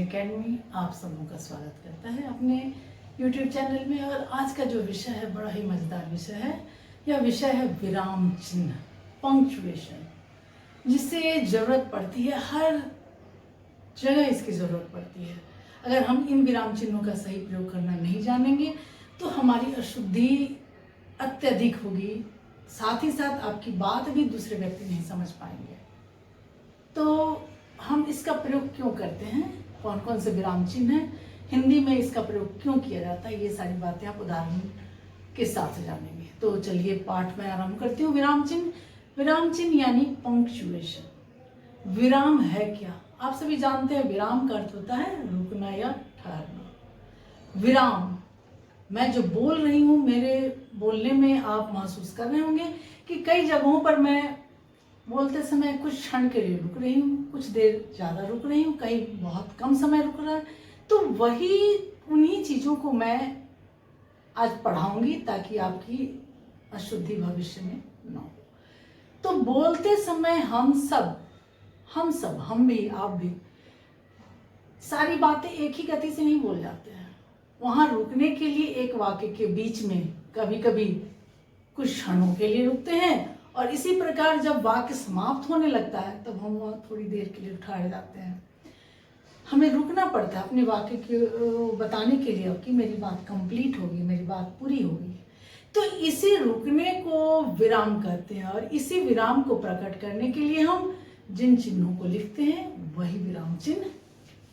Academy आप सबों का स्वागत करता है अपने YouTube चैनल में। और आज का जो विषय है बड़ा ही मज़ेदार विषय है। यह विषय है विराम चिन्ह, पंक्चुएशन, जिससे ज़रूरत पड़ती है, हर जगह इसकी ज़रूरत पड़ती है। अगर हम इन विराम चिन्हों का सही प्रयोग करना नहीं जानेंगे तो हमारी अशुद्धि अत्यधिक होगी, साथ ही साथ आपकी बात भी दूसरे व्यक्ति नहीं समझ पाएंगे। तो हम इसका प्रयोग क्यों करते हैं, कौन कौन से विराम चिन्ह हैं, हिंदी में इसका प्रयोग क्यों किया जाता है, ये सारी बातें आप उदाहरण के साथ जानेंगे। तो चलिए पाठ में आरंभ करती हूँ। विराम चिन्ह, विराम चिन्ह यानी पंक्चुएशन। विराम है क्या, आप सभी जानते हैं विराम का अर्थ होता है रुकना या ठहरना। विराम, मैं जो बोल रही हूँ, मेरे बोलने में आप महसूस कर रहे होंगे कि कई जगहों पर मैं बोलते समय कुछ क्षण के लिए रुक रही हूँ, कुछ देर ज़्यादा रुक रही हूँ, कहीं बहुत कम समय रुक रहा है। तो वही उन्हीं चीज़ों को मैं आज पढ़ाऊंगी ताकि आपकी अशुद्धि भविष्य में न हो। तो बोलते समय हम सब, हम भी, आप भी, सारी बातें एक ही गति से नहीं बोल जाते हैं। वहाँ रुकने के लिए एक वाक्य के बीच में कभी कभी कुछ क्षणों के लिए रुकते हैं, और इसी प्रकार जब वाक्य समाप्त होने लगता है तब हम वहाँ थोड़ी देर के लिए ठहर जाते हैं। हमें रुकना पड़ता है अपने वाक्य को बताने के लिए कि मेरी बात कंप्लीट होगी, मेरी बात पूरी होगी। तो इसी रुकने को विराम कहते हैं, और इसी विराम को प्रकट करने के लिए हम जिन चिन्हों को लिखते हैं वही विराम चिन्ह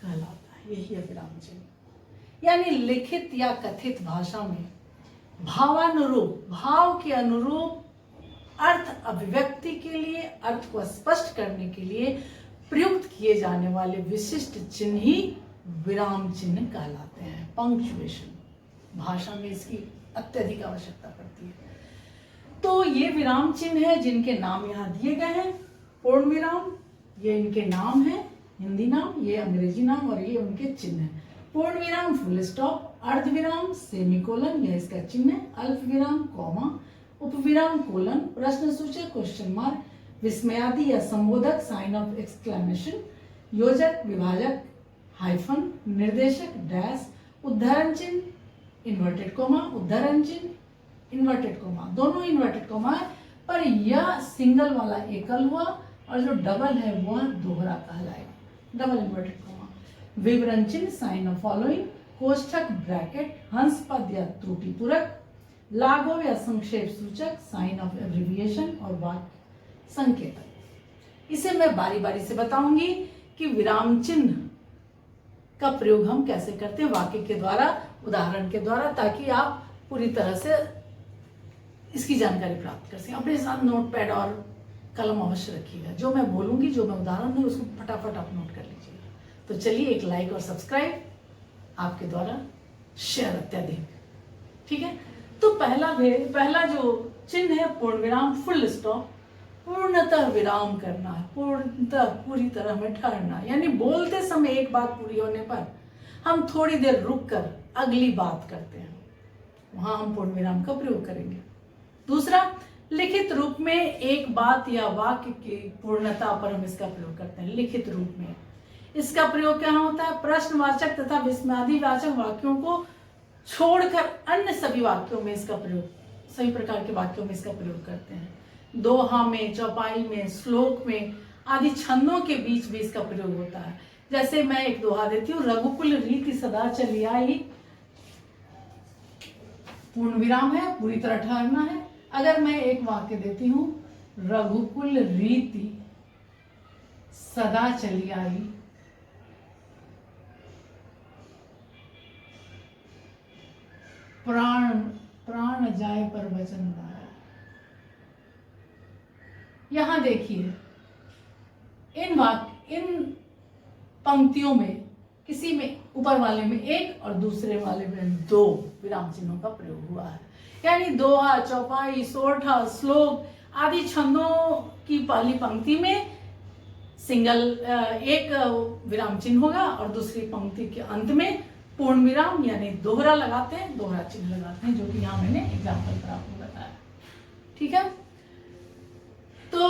कहलाता है। यही है विराम चिन्ह, यानी लिखित या कथित भाषा में भावानुरूप, भाव के अनुरूप अर्थ अभिव्यक्ति के लिए, अर्थ को स्पष्ट करने के लिए प्रयुक्त किए जाने वाले विशिष्ट चिन्ह ही विराम चिन्ह कहलाते हैं। पंक्चुएशन, भाषा में इसकी अत्यधिक आवश्यकता पड़ती है। तो ये विराम चिन्ह है जिनके नाम यहाँ दिए गए हैं। पूर्ण विराम, ये इनके नाम है, हिंदी नाम, ये अंग्रेजी नाम, और ये उनके चिन्ह है। पूर्ण विराम फुल स्टॉप, अर्ध विराम सेमीकोलन, यह इसका चिन्ह है। अल्प विराम कॉमा, उपविराम कोलन, प्रश्न सूचक क्वेश्चन मार्क, विस्मयादि या संबोधक साइन ऑफ एक्सक्लेमेशन, योजक विभाजक हाइफन, निर्देशक डैश, उद्धरण चिन्ह इन्वर्टेड कोमा, उद्धरण चिन्ह इन्वर्टेड कोमा, दोनों इन्वर्टेड कोमा है, पर यह सिंगल वाला एकल हुआ और जो डबल है वह दोहरा कहलाएगा, डबल इन्वर्टेड कोमा। विवरण चिन्ह साइन ऑफ फॉलोइंग, कोष्ठक ब्रैकेट, हंस पद या त्रुटि पूरक, लाघव या संक्षेप सूचक साइन ऑफ एब्रिविएशन, और वाक्य संकेतक। इसे मैं बारी बारी से बताऊंगी कि विराम चिन्ह का प्रयोग हम कैसे करते हैं, वाक्य के द्वारा, उदाहरण के द्वारा, ताकि आप पूरी तरह से इसकी जानकारी प्राप्त कर सकें। अपने साथ नोटपैड और कलम अवश्य रखिएगा। जो मैं बोलूंगी, जो मैं उदाहरण दूंगी, उसको फटाफट आप नोट कर लीजिएगा। तो चलिए, एक लाइक और सब्सक्राइब आपके द्वारा शेयर अत्यधिक, ठीक है। तो पहला जो चिन्ह है पूर्ण विराम फुल स्टॉप, पूर्णतः विराम करना है, पूर्णतः पूरी तरह में ठहरना, यानी बोलते समय एक बात पूरी होने पर हम थोड़ी देर रुक कर अगली बात करते हैं, वहां हम पूर्ण विराम का प्रयोग करेंगे। दूसरा, लिखित रूप में एक बात या वाक्य की पूर्णता पर हम इसका प्रयोग करते हैं। लिखित रूप में इसका प्रयोग क्या होता है, प्रश्नवाचक तथा विस्मयादिवाचक वाक्यों को छोड़कर अन्य सभी वाक्यों में इसका प्रयोग, सभी प्रकार के वाक्यों में इसका प्रयोग करते हैं। दोहा में, चौपाई में, श्लोक में आदि छंदों के बीच भी इसका प्रयोग होता है। जैसे मैं एक दोहा देती हूँ, रघुकुल रीति सदा चली आई, पूर्ण विराम है, पूरी तरह ठहरना है। अगर मैं एक वाक्य देती हूँ, रघुकुल रीति सदा चली आई, प्राण प्राण जाए पर वचन गाए। यहां देखिए, इन पंक्तियों में किसी में ऊपर वाले में एक और दूसरे वाले में दो विराम चिन्हों का प्रयोग हुआ है। यानी दोहा, चौपाई, सोरठा, श्लोक आदि छंदों की पहली पंक्ति में सिंगल एक विराम चिन्ह होगा, और दूसरी पंक्ति के अंत में पूर्ण विराम यानी दोहरा लगाते हैं, दोहरा चिन्ह लगाते हैं, जो कि यहाँ मैंने एग्जाम्पल पर आपको बताया, ठीक है। तो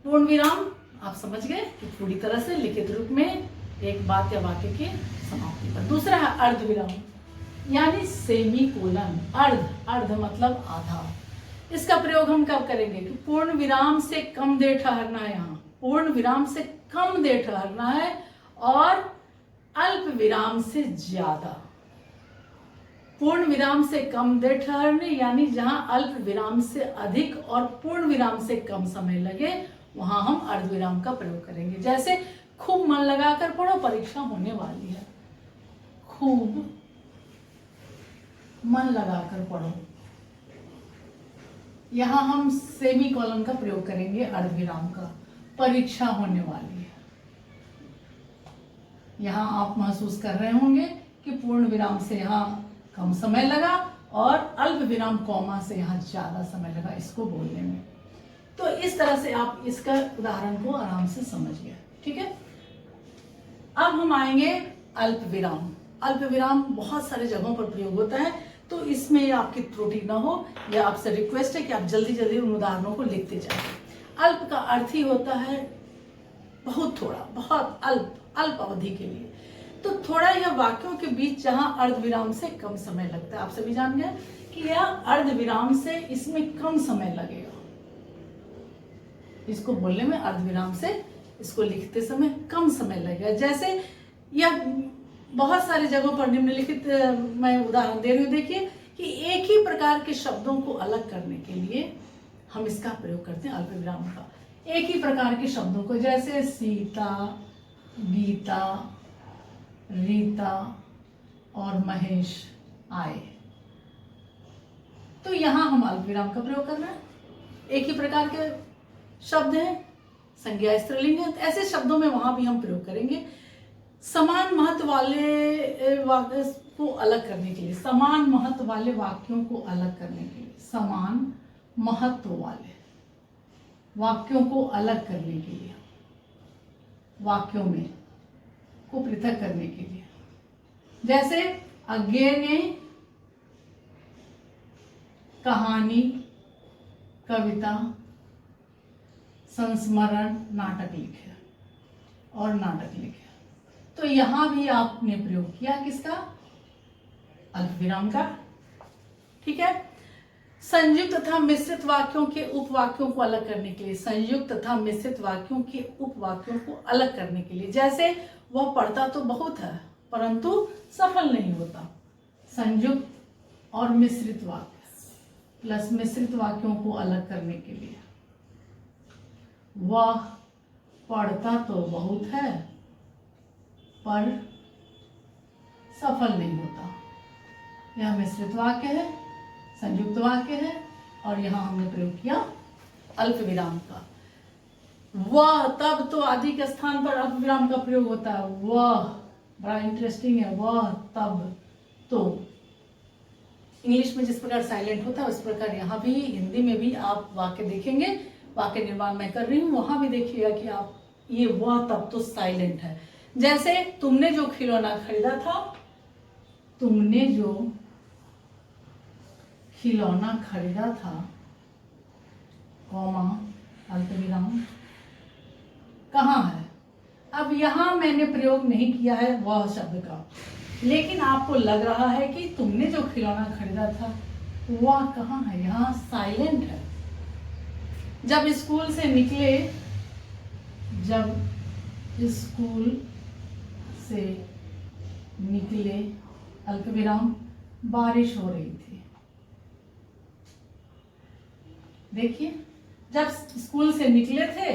पूर्ण विराम आप समझ गए कि पूरी तरह से लिखित रूप में एक बात या वाक्य की समाप्ति पर। दूसरा है अर्ध विराम, यानी सेमी कोलन। अर्ध मतलब आधा। इसका प्रयोग हम कब करेंगे कि पूर्ण विराम से कम देर ठहरना है। यहाँ पूर्ण विराम से कम देर ठहरना है और अल्प विराम से ज्यादा। पूर्ण विराम से कम देर ठहरने, यानी जहां अल्प विराम से अधिक और पूर्ण विराम से कम समय लगे, वहां हम अर्ध विराम का प्रयोग करेंगे। जैसे खूब मन लगाकर पढ़ो, परीक्षा होने वाली है। खूब मन लगाकर पढ़ो, यहां हम सेमी कोलन का प्रयोग करेंगे अर्ध विराम का। परीक्षा होने वाली है। यहां आप महसूस कर रहे होंगे कि पूर्ण विराम से यहाँ कम समय लगा और अल्प विराम कॉमा से यहाँ ज्यादा समय लगा इसको बोलने में। तो इस तरह से आप इसका उदाहरण को आराम से समझ गए। ठीक है, अब हम आएंगे अल्प विराम। अल्प विराम बहुत सारे जगहों पर प्रयोग होता है, तो इसमें आपकी त्रुटि ना हो, या आपसे रिक्वेस्ट है कि आप जल्दी जल्दी उन उदाहरणों को लिखते जाएं। अल्प का अर्थ ही होता है बहुत थोड़ा, बहुत अल्प अवधि के लिए। तो थोड़ा यह वाक्यों के बीच जहां अर्ध विराम से कम समय लगता है। आप सभी जान गए कि यह अर्ध विराम से इसमें कम समय लगेगा। इसको बोलने में अर्ध विराम से इसको लिखते समय कम समय लगेगा। जैसे यह बहुत सारे जगहों पर निम्नलिखित मैं उदाहरण दे रही हूँ। देखिए कि एक ही प्रकार के शब्दों को अलग करने के लिए हम इसका प्रयोग करते हैं अल्प विराम का। एक ही प्रकार के शब्दों को, जैसे सीता, गीता, रीता और महेश आए, तो यहां हम अल्प विराम का प्रयोग कर रहे हैं। एक ही प्रकार के शब्द हैं, संज्ञा स्त्रीलिंग है, तो ऐसे शब्दों में वहां भी हम प्रयोग करेंगे। समान महत्व वाले वाक्य को अलग करने के लिए, समान महत्व वाले वाक्यों को अलग करने के लिए, समान महत्व वाले वाक्यों को अलग करने के लिए, वाक्यों में को पृथक करने के लिए, जैसे अज्ञे ने कहानी, कविता, संस्मरण, नाटक लिखे और नाटक लिखे। तो यहां भी आपने प्रयोग किया किसका? अल्प विराम का। ठीक है, संयुक्त तथा मिश्रित वाक्यों के उपवाक्यों को अलग करने के लिए, संयुक्त तथा मिश्रित वाक्यों के उपवाक्यों को अलग करने के लिए, जैसे वह पढ़ता तो बहुत है परंतु सफल नहीं होता। संयुक्त और मिश्रित वाक्य प्लस मिश्रित वाक्यों को अलग करने के लिए, वह पढ़ता तो बहुत है पर सफल नहीं होता। यह मिश्रित वाक्य है, संयुक्त वाक्य है, और यहां हमने प्रयोग किया अल्प विराम का। वह तब तो आदि के स्थान पर अल्प विराम का प्रयोग होता है। वह बड़ा इंटरेस्टिंग है, वह तब तो। इंग्लिश में जिस प्रकार साइलेंट होता है उस प्रकार यहाँ भी हिंदी में भी आप वाक्य देखेंगे। वाक्य निर्माण मैं कर रही हूँ, वहां भी देखिएगा कि आप ये वह तब तो साइलेंट है। जैसे तुमने जो खिलौना खरीदा था, तुमने जो खिलौना खरीदा था, कॉमा अल्प विराम कहाँ है। अब यहां मैंने प्रयोग नहीं किया है वह शब्द का, लेकिन आपको लग रहा है कि तुमने जो खिलौना खरीदा था वह कहाँ है। यहाँ साइलेंट है। जब स्कूल से निकले, जब स्कूल से निकले अल्प विराम, बारिश हो रही थी। देखिए, जब स्कूल से निकले थे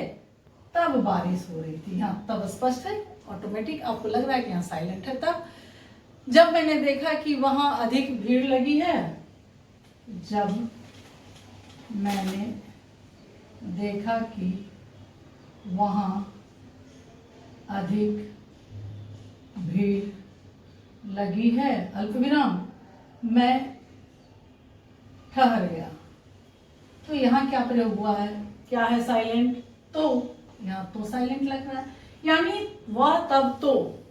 तब बारिश हो रही थी। यहाँ तब स्पष्ट है, ऑटोमेटिक आपको लग रहा है कि यहाँ साइलेंट है। तब जब मैंने देखा कि वहां अधिक भीड़ लगी है, जब मैंने देखा कि वहां अधिक भीड़ लगी है, अल्प विराम, मैं ठहर गया। तो यहाँ क्या प्रयोग हुआ है? क्या है? साइलेंट। तो यहाँ तो साइलेंट लग रहा है, यानी वह तब तो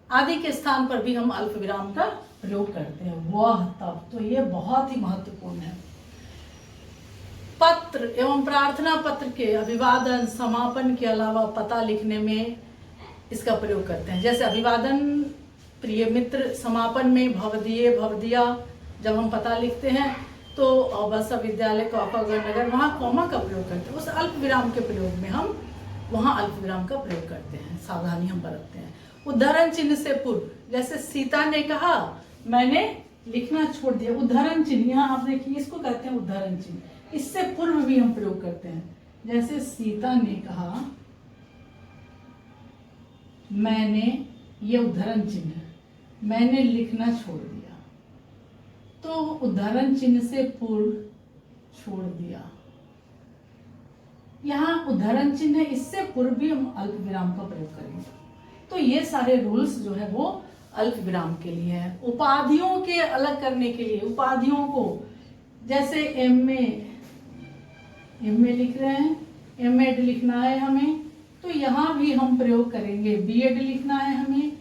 आदि के स्थान पर भी हम अल्प विराम का प्रयोग करते हैं। वह तब तो, ये बहुत ही महत्वपूर्ण है। पत्र एवं प्रार्थना पत्र के अभिवादन, समापन के अलावा पता लिखने में इसका प्रयोग करते हैं। जैसे अभिवादन, प्रिय मित्र, समापन में भवदीय, भवदिया जब हम पता लिखते हैं तो बस विद्यालय को नगर, वहाँ कॉमा का प्रयोग करते हैं। उस अल्प विराम के प्रयोग में हम वहाँ अल्प विराम का प्रयोग करते हैं, सावधानी हम बरतते हैं। उद्धरण चिन्ह से पूर्व, जैसे सीता ने कहा मैंने लिखना छोड़ दिया, उद्धरण चिन्ह, यहाँ आप देखिए इसको कहते हैं उद्धरण चिन्ह। इससे पूर्व भी हम प्रयोग करते हैं। जैसे सीता ने कहा मैंने, ये उद्धरण चिन्ह है, मैंने लिखना छोड़ दिया, तो उद्धरण चिन्ह से पूर्व छोड़ दिया। यहाँ उद्धरण चिन्ह है, इससे पूर्व भी हम अल्प विराम का प्रयोग करेंगे। तो ये सारे रूल्स जो है वो अल्प विराम के लिए है। उपाधियों के अलग करने के लिए, उपाधियों को, जैसे एमए लिख रहे हैं, एमएड लिखना है हमें, तो यहाँ भी हम प्रयोग करेंगे। बीएड लिखना है हमें,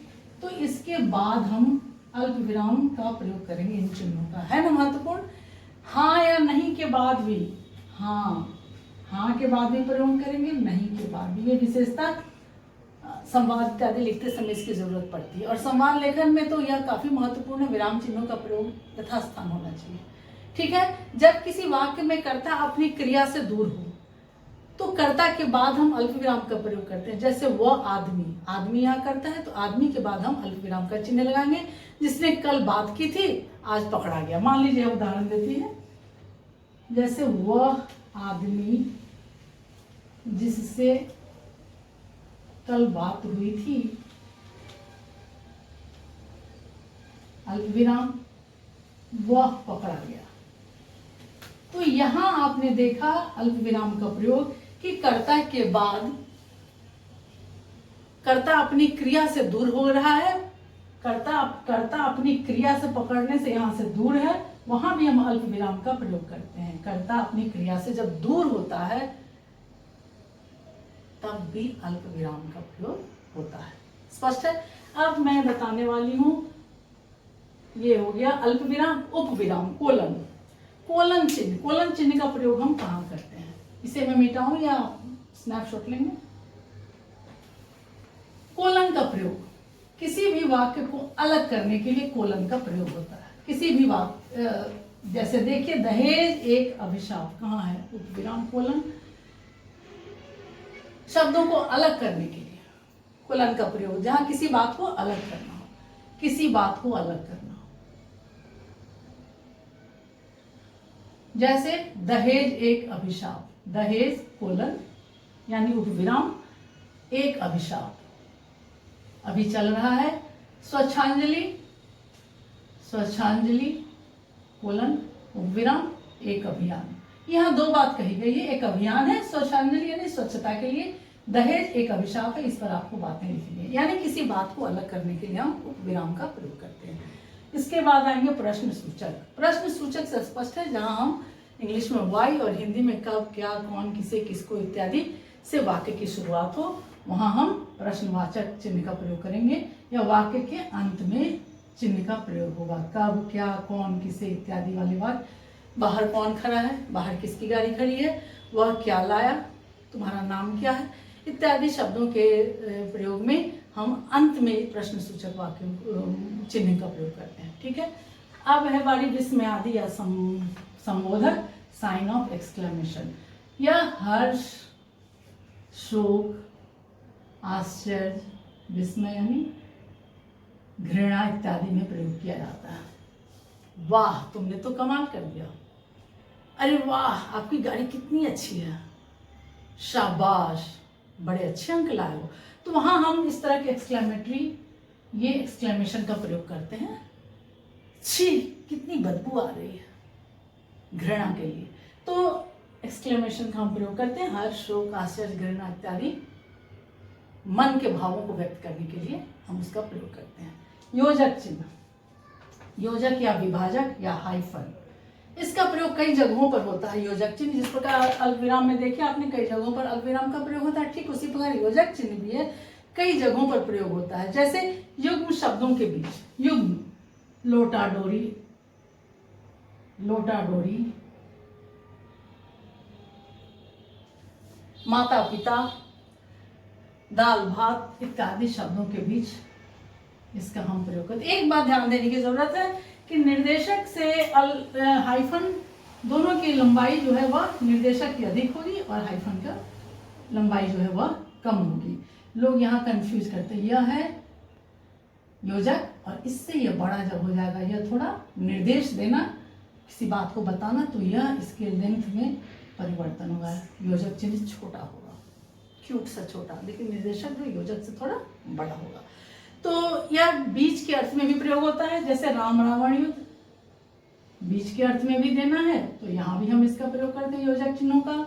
तो इसके बाद हम अल्प विराम का प्रयोग करेंगे इन चिन्हों का, है ना महत्वपूर्ण। हाँ या नहीं के बाद भी, हाँ के बाद भी प्रयोग करेंगे, नहीं के बाद भी। ये विशेषता संवाद इत्यादि लिखते समय इसकी जरूरत पड़ती है। और संवाद लेखन में तो यह काफी महत्वपूर्ण है, विराम चिन्हों का प्रयोग यथास्थान होना चाहिए। ठीक है, जब किसी वाक्य में कर्ता अपनी क्रिया से दूर हो तो कर्ता के बाद हम अल्प विराम का प्रयोग करते हैं। जैसे वह आदमी, आदमी यहाँ करता है तो आदमी के बाद हम अल्प विराम का चिन्ह लगाएंगे। जिसने कल बात की थी आज पकड़ा गया, मान लीजिए उदाहरण देती है, जैसे वह आदमी जिससे कल बात हुई थी, अल्प विराम, वह पकड़ा गया। तो यहां आपने देखा अल्प विराम का प्रयोग कि कर्ता के बाद कर्ता अपनी क्रिया से दूर हो रहा है, कर्ता अपनी क्रिया से पकड़ने से यहां से दूर है, वहां भी हम अल्प विराम का प्रयोग करते हैं। कर्ता अपनी क्रिया से जब दूर होता है तब भी अल्प विराम का प्रयोग होता है। स्पष्ट है। अब मैं बताने वाली हूं, ये हो गया अल्प विराम। उप विराम, कोलन चिन्ह का प्रयोग हम कहां करते हैं, इसे मैं मिटाऊं या स्नैपशॉट लेंगे। कोलन का प्रयोग किसी भी वाक्य को अलग करने के लिए कोलन का प्रयोग होता है। किसी भी वाक्य, जैसे देखिए दहेज एक अभिशाप, कहाँ है उप विराम कोलन। शब्दों को अलग करने के लिए कोलन का प्रयोग, जहां किसी बात को अलग करना हो, किसी बात को अलग करना हो। जैसे दहेज एक अभिशाप, दहेज कोलन यानी उपविराम एक अभिशाप। अभी चल रहा है स्वच्छांजलि, स्वच्छांजलि कोलन उपविराम एक अभियान। यहाँ दो बात कही गई है, एक अभियान है स्वच्छांजलि यानी स्वच्छता के लिए, दहेज एक अभिशाप है, इस पर आपको बातें लिखनी है। यानी किसी बात को अलग करने के लिए हम उपविराम का प्रयोग करते हैं। इसके बाद आएंगे प्रश्न सूचक। प्रश्न सूचक से स्पष्ट है, जहां हम इंग्लिश में वाई और हिंदी में कब, क्या, कौन, किसे, किसको इत्यादि से वाक्य की शुरुआत हो, वहां हम प्रश्नवाचक चिन्ह का प्रयोग करेंगे, या वाक्य के अंत में चिन्ह का प्रयोग होगा। कब, क्या, कौन, किसे इत्यादि वाली बात। बाहर कौन खड़ा है, बाहर किसकी गाड़ी खड़ी है, वह क्या लाया, तुम्हारा नाम क्या है, इत्यादि शब्दों के प्रयोग में हम अंत में प्रश्न सूचक वाक्य चिन्ह का प्रयोग करते हैं। ठीक है। अब है बारी विस्मयादि या संबोधक, साइन ऑफ एक्सक्लेमेशन। यह हर्ष, शोक, आश्चर्य, विस्मय यानी घृणा इत्यादि में प्रयोग किया जाता है। वाह तुमने तो कमाल कर दिया, अरे वाह आपकी गाड़ी कितनी अच्छी है, शाबाश बड़े अच्छे अंक लाए हो। तो वहां हम इस तरह के एक्सक्लेमेटरी, ये एक्सक्लेमेशन का प्रयोग करते हैं। छी कितनी बदबू आ रही है, घृणा के लिए। तो एक्सक्लेमेशन का हम प्रयोग करते हैं हर्ष, शोक, आश्चर्य, घृणा इत्यादि मन के भावों को व्यक्त करने के लिए हम उसका प्रयोग करते हैं। योजक चिन्ह, योजक या विभाजक या हाइफन, इसका प्रयोग कई जगहों पर होता है। योजक चिन्ह, जिस प्रकार अल्पविराम में देखिए आपने कई जगहों पर अल्पविराम का प्रयोग होता है, ठीक उसी प्रकार योजक चिन्ह भी है, कई जगहों पर प्रयोग होता है। जैसे युग्म शब्दों के बीच, युग्म, लोटा डोरी, लोटा डोरी, माता पिता, दाल भात इत्यादि शब्दों के बीच इसका हम प्रयोग करते हैं। एक बात ध्यान देने की जरूरत है कि निर्देशक से हाइफन दोनों की लंबाई जो है वह निर्देशक की अधिक होगी और हाइफन का लंबाई जो है वह कम होगी। लोग यहाँ कंफ्यूज करते हैं, यह है योजक और इससे यह बड़ा जब हो जाएगा, यह थोड़ा निर्देश देना, किसी बात को बताना, तो यह इसके लेंथ में परिवर्तन होगा। योजक चिन्ह छोटा होगा, क्यूट सा छोटा, लेकिन निर्देशक जो योजक से थोड़ा बड़ा होगा। तो यह बीज के अर्थ में भी प्रयोग होता है, जैसे राम रावण युद्ध बीज के अर्थ में भी देना है तो यहाँ भी हम इसका प्रयोग करते हैं योजक चिन्हों का।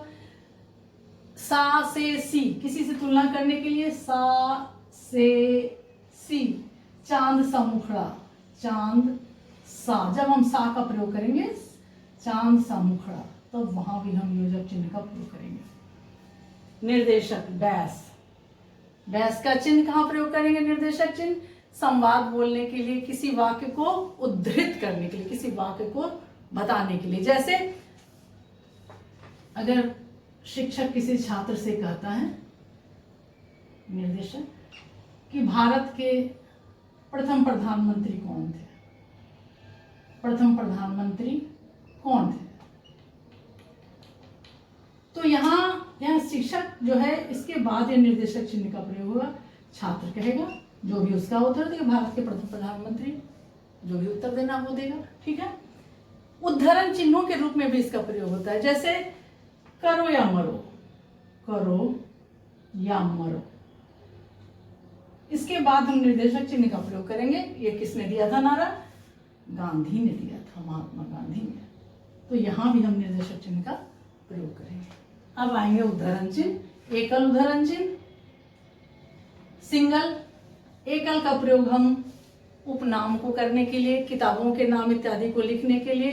सा से सी किसी से तुलना करने के लिए, सा से सी, चांद सा मुखड़ा, चांद सा, जब हम सा का प्रयोग करेंगे चांद सा मुखड़ा, तो वहां भी हम योजक चिन्ह का प्रयोग करेंगे। निर्देशक डैश, डैश का चिन्ह कहाँ प्रयोग करेंगे? निर्देशक चिन्ह संवाद बोलने के लिए, किसी वाक्य को उद्धृत करने के लिए, किसी वाक्य को बताने के लिए। जैसे अगर शिक्षक किसी छात्र से कहता है, निर्देशक, कि भारत के प्रथम प्रधानमंत्री कौन थे, प्रथम प्रधानमंत्री कौन थे, तो यहाँ शिक्षक जो है इसके बाद ये निर्देशक चिन्ह का प्रयोग होगा। छात्र कहेगा, जो भी उसका उत्तर देगा, भारत के प्रथम प्रधानमंत्री, जो भी उत्तर देना वो देगा, ठीक है। उद्धरण चिन्हों के रूप में भी इसका प्रयोग होता है, जैसे करो या मरो, करो या मरो, इसके बाद हम निर्देशक चिन्ह का प्रयोग करेंगे। ये किसने दिया था नारा? गांधी ने दिया था, महात्मा गांधी ने। तो यहां भी हम निर्देशक चिन्ह का प्रयोग करेंगे। अब आएंगे उद्धरण चिन्ह। एकल उद्धरण चिन्ह, सिंगल, एकल का प्रयोग हम उपनाम को करने के लिए, किताबों के नाम इत्यादि को लिखने के लिए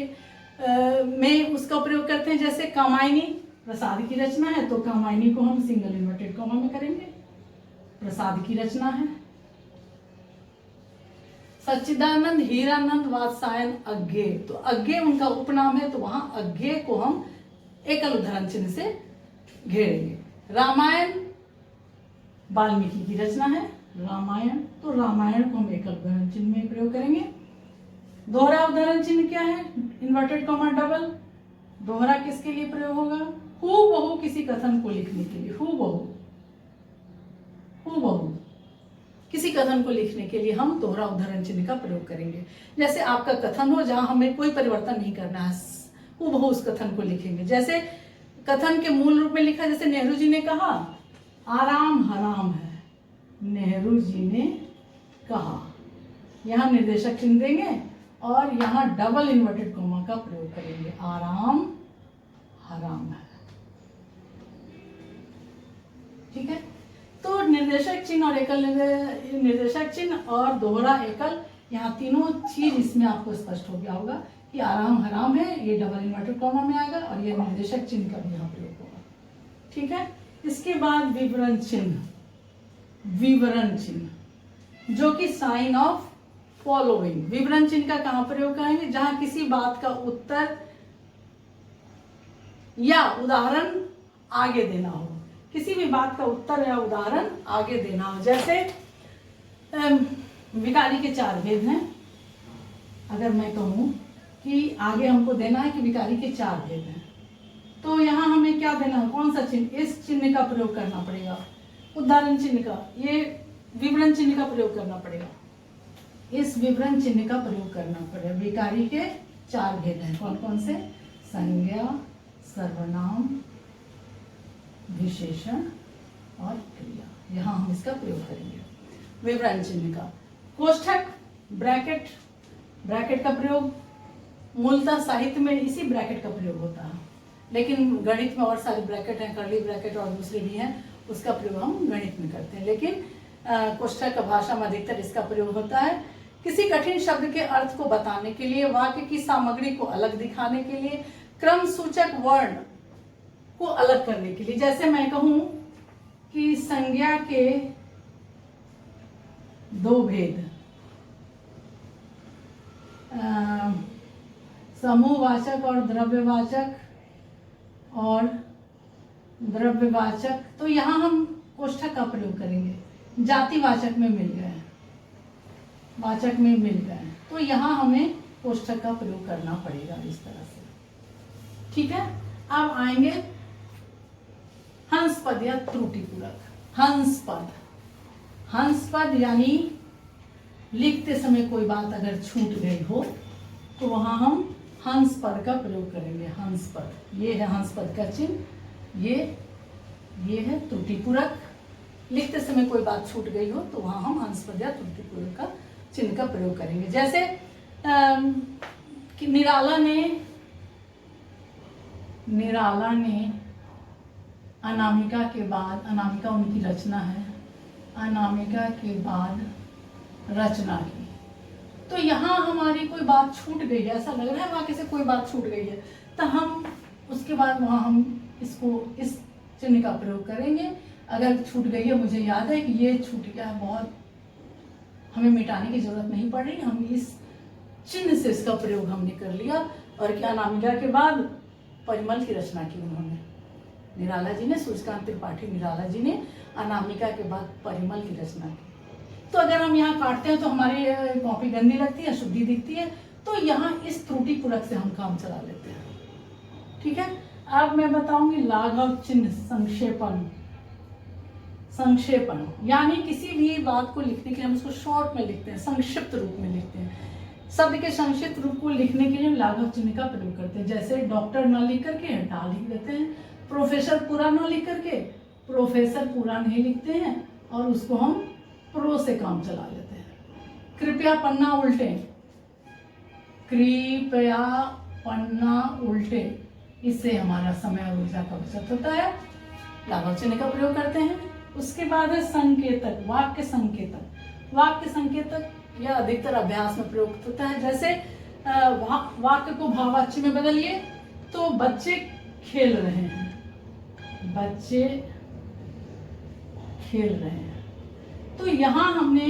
में उसका प्रयोग करते हैं। जैसे कामायनी, प्रसाद की रचना है तो कामायनी को हम सिंगल इन्वर्टेड कॉमा में करेंगे, प्रसाद की रचना है। सच्चिदानंद, हीरानंद, वात्सायन, अज्ञे, तो अज्ञे उनका उपनाम है तो वहां अज्ञे को हम एकल उद्धरण चिन्ह से घेरेंगे। रामायण वाल्मीकि की रचना है, रामायण, तो रामायण को हम एकल उद्धरण चिन्ह में प्रयोग करेंगे। दोहरा उद्धरण चिन्ह क्या है? Inverted comma double. दोहरा किसके लिए प्रयोग होगा? हूबहू किसी कथन को लिखने के लिए, हूबहू, हूबहू किसी कथन को लिखने के लिए हम दोहरा उद्धरण चिन्ह का प्रयोग करेंगे। जैसे आपका कथन हो जहां हमें कोई परिवर्तन नहीं करना है, हूबहू उस कथन को लिखेंगे। जैसे कथन के मूल रूप में लिखा, जैसे नेहरू जी ने कहा आराम हराम है, नेहरू जी ने कहा, यहाँ निर्देशक चिन्ह देंगे और यहाँ डबल इन्वर्टेड कॉमा का प्रयोग करेंगे, आराम हराम है, ठीक है। तो निर्देशक चिन्ह और एकल निर्देशक चिन्ह और दोहरा एकल, यहाँ तीनों चीज इसमें आपको स्पष्ट हो गया होगा कि आराम हराम है, ये डबल इन्वर्टेड कॉमा में आएगा और ये निर्देशक चिन्ह का भी यहाँ प्रयोग होगा, ठीक है। इसके बाद विवरण चिन्ह, विवरण चिन्ह जो कि साइन ऑफ फॉलोइंग। विवरण चिन्ह का कहाँ प्रयोग करेंगे? जहां किसी बात का उत्तर या उदाहरण आगे देना हो, किसी भी बात का उत्तर या उदाहरण आगे देना हो। जैसे विकारी के चार भेद हैं, अगर मैं कहूं कि आगे हमको देना है कि विकारी के चार भेद हैं, तो यहाँ हमें क्या देना है? कौन सा चिन्ह? इस चिन्ह का प्रयोग करना पड़ेगा, उदाहरण चिन्ह का, ये विवरण चिन्ह का प्रयोग करना पड़ेगा, इस विवरण चिन्ह का प्रयोग करना पड़ेगा। विकारी के चार भेद हैं, कौन कौन से? संज्ञा, सर्वनाम, विशेषण और क्रिया। यहाँ हम इसका प्रयोग करेंगे विवरण चिन्ह का। कोष्ठक, ब्रैकेट, ब्रैकेट का प्रयोग मूलतः साहित्य में इसी ब्रैकेट का प्रयोग होता है, लेकिन गणित में और सारे ब्रैकेट हैं, कर्ली ब्रैकेट और दूसरे भी हैं, उसका प्रयोग हम गणित में करते हैं, लेकिन कोष्ठक भाषा में अधिकतर इसका प्रयोग होता है। किसी कठिन शब्द के अर्थ को बताने के लिए, वाक्य की सामग्री को अलग दिखाने के लिए, क्रम सूचक वर्ण को अलग करने के लिए। जैसे मैं कहूं कि संज्ञा के दो भेद, समूहवाचक और द्रव्यवाचक, और द्रव्यवाचक, तो यहाँ हम कोष्ठक का प्रयोग करेंगे। जातिवाचक में मिल गए, वाचक में मिल गए, तो यहाँ हमें कोष्ठक का प्रयोग करना पड़ेगा इस तरह से। ठीक है, अब आएंगे हंस पद या त्रुटिपूरक। हंस पद, हंस पद यानी लिखते समय कोई बात अगर छूट गई हो तो वहां हम हंस पद का प्रयोग करेंगे। हंस पद, ये है हंस पद का चिन्ह, ये है त्रुटिपूरक। लिखते समय कोई बात छूट गई हो तो वहां हम हंस पद या त्रुटिपूरक का चिन्ह का प्रयोग करेंगे। जैसे कि निराला ने अनामिका के बाद, अनामिका उनकी रचना है, अनामिका के बाद रचना की, तो यहाँ हमारी कोई बात छूट गई है, ऐसा लग रहा है वाक्य से कोई बात छूट गई है, तो हम उसके बाद वहाँ हम इसको इस चिन्ह का प्रयोग करेंगे। अगर छूट गई है, मुझे याद है कि ये छूट गया है, बहुत हमें मिटाने की जरूरत नहीं पड़ रही, हम इस चिन्ह से इसका प्रयोग हमने कर लिया। और क्या, अनामिका के बाद परिमल की रचना की उन्होंने, निराला जी ने, सूर्यकांत त्रिपाठी निराला जी ने अनामिका के बाद परिमल की रचना की। तो अगर हम यहाँ काटते हैं तो हमारी कॉपी गंदी लगती है, अशुद्धि दिखती है, तो यहाँ इस त्रुटिपूरक से हम काम चला लेते हैं। ठीक है, अब मैं बताऊंगी लाघव चिन्ह संक्षेपण। संक्षेपण यानी किसी भी बात को लिखने के लिए हम उसको शॉर्ट में लिखते हैं, संक्षिप्त रूप में लिखते हैं। शब्द के संक्षिप्त रूप को लिखने के लिए लाघव चिन्ह का प्रयोग करते हैं। जैसे डॉक्टर ना लिख करके डा लिख देते हैं, प्रोफेसर पूरा ना लिख करके प्रोफेसर पूरा नहीं लिखते हैं, और उसको हम प्रो से काम चला लेते हैं। कृपया पन्ना उल्टे, कृपया पन्ना उल्टे, इससे हमारा समय और ऊर्जा का बचत होता है, लाघव चिन्ह का प्रयोग करते हैं। उसके बाद है संकेतक, वाक्य संकेतक। वाक्य संकेतक यह अधिकतर अभ्यास में प्रयुक्त होता है। जैसे वाक्य को भाववाच्य में बदलिए, तो बच्चे खेल रहे हैं, बच्चे खेल रहे हैं, तो यहाँ हमने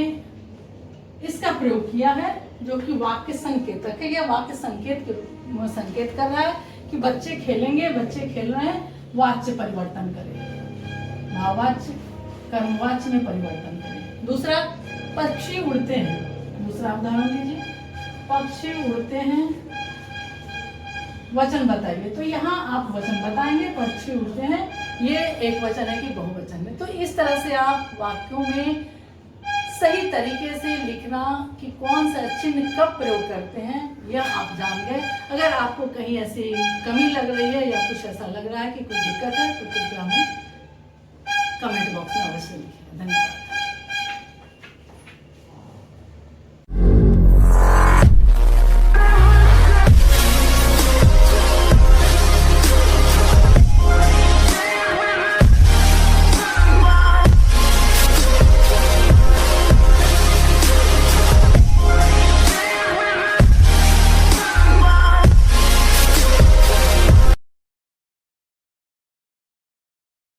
इसका प्रयोग किया है, जो कि वाक्य संकेतक है। यह वाक्य संकेत कर रहा है कि बच्चे खेलेंगे, बच्चे खेल रहे हैं, वाच्य परिवर्तन करें, भाववाच्य कर्मवाच्य में परिवर्तन करें। दूसरा, पक्षी उड़ते हैं। दूसरा उदाहरण लीजिए, पक्षी उड़ते हैं, वचन बताइए, तो यहाँ आप वचन बताएंगे, पक्षी उड़ते हैं, ये एक वचन है कि बहुवचन में। तो इस तरह से आप वाक्यों में सही तरीके से लिखना कि कौन सा चिन्ह कब प्रयोग करते हैं, यह आप जान गए। अगर आपको कहीं ऐसी कमी लग रही है या कुछ ऐसा लग रहा है कि कोई दिक्कत है, तो कृपया हमें कमेंट बॉक्स में अवश्य लिखिए। धन्यवाद।